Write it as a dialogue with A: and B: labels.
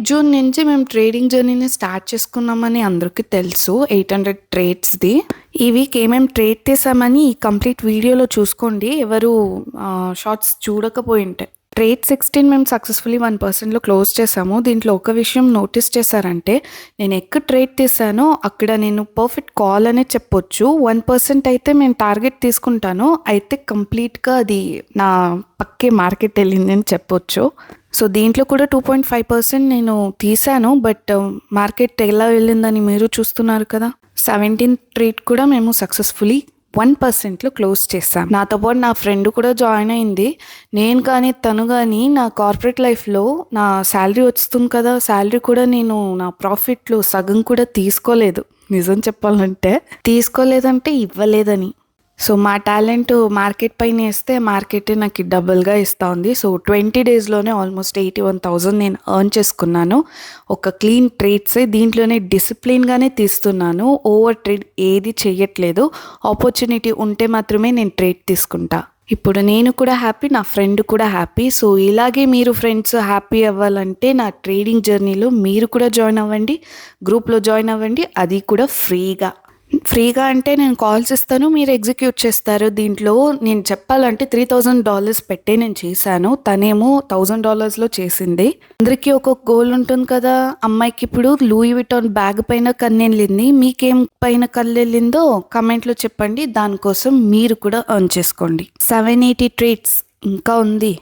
A: June నుంచి మేము trading జర్నీని స్టార్ట్ చేసుకున్నామని అందరికీ తెలుసు. 800 ట్రేడ్స్‌ది. ఈ వీక్ ఏమేం ట్రేడ్ చేశామని ఈ కంప్లీట్ వీడియోలో చూసుకోండి. ఎవరు షార్ట్స్ చూడకపోయుంటే. ట్రేడ్ 16 మేము సక్సెస్‌ఫుల్లీ 1%లో క్లోజ్ చేశాము. దీంట్లో ఒక విషయం నోటీస్ చేశారంటే, నేను ఎక్కడ ట్రేడ్ తీసానో అక్కడ నేను పర్ఫెక్ట్ కాల్ అనే చెప్పొచ్చు. 1% అయితే నేను టార్గెట్ తీసుకుంటాను. అయితే కంప్లీట్‌గా అది నా పక్కే మార్కెట్ వెళ్ళిందని చెప్పొచ్చు. సో దీంట్లో కూడా 2.5% నేను తీసాను. బట్ మార్కెట్ ఎలా వెళ్ళిందని మీరు చూస్తున్నారు కదా. 17th ట్రేడ్ కూడా మేము సక్సెస్ఫుల్లీ 1%లో క్లోజ్ చేశాం. నాతో పాటు నా ఫ్రెండ్ కూడా జాయిన్ అయింది. నేను కానీ తను కానీ నా కార్పొరేట్ లైఫ్లో నా శాలరీ వస్తుంది కదా, శాలరీ కూడా నేను నా ప్రాఫిట్లో సగం కూడా తీసుకోలేదు. నిజం చెప్పాలంటే తీసుకోలేదంటే ఇవ్వలేదని. సో మా టాలెంట్ మార్కెట్ పైన వేస్తే మార్కెట్ నాకు డబుల్గా ఇస్తూ ఉంది. సో 20 డేస్లోనే ఆల్మోస్ట్ 81,000 నేను ఎర్న్ చేసుకున్నాను. ఒక క్లీన్ ట్రేడ్సే. దీంట్లోనే డిసిప్లిన్గానే తీస్తున్నాను. ఓవర్ ట్రేడ్ ఏది చెయ్యట్లేదు. ఆపర్చునిటీ ఉంటే మాత్రమే నేను ట్రేడ్ తీసుకుంటా. ఇప్పుడు నేను కూడా హ్యాపీ, నా ఫ్రెండ్ కూడా హ్యాపీ. సో ఇలాగే మీరు ఫ్రెండ్స్ హ్యాపీ అవ్వాలంటే నా ట్రేడింగ్ జర్నీలో మీరు కూడా జాయిన్ అవ్వండి. గ్రూప్లో జాయిన్ అవ్వండి. అది కూడా ఫ్రీగా అంటే నేను కాల్స్ ఇస్తాను, మీరు ఎగ్జిక్యూట్ చేస్తారు. దీంట్లో నేను చెప్పాలంటే $3,000 పెట్టే నేను చేశాను. తనేమో $1,000లో చేసింది. అందరికీ ఒక్కొక్క గోల్ ఉంటుంది కదా. అమ్మాయికి ఇప్పుడు లూయి విటాన్ బ్యాగ్ పైన కన్నెళ్ళింది. మీకేం పైన కళ్ళెళ్ళిందో కమెంట్లో చెప్పండి. దానికోసం మీరు కూడా ఎర్న్ చేసుకోండి. 780 ట్రేడ్స్ ఇంకా ఉంది.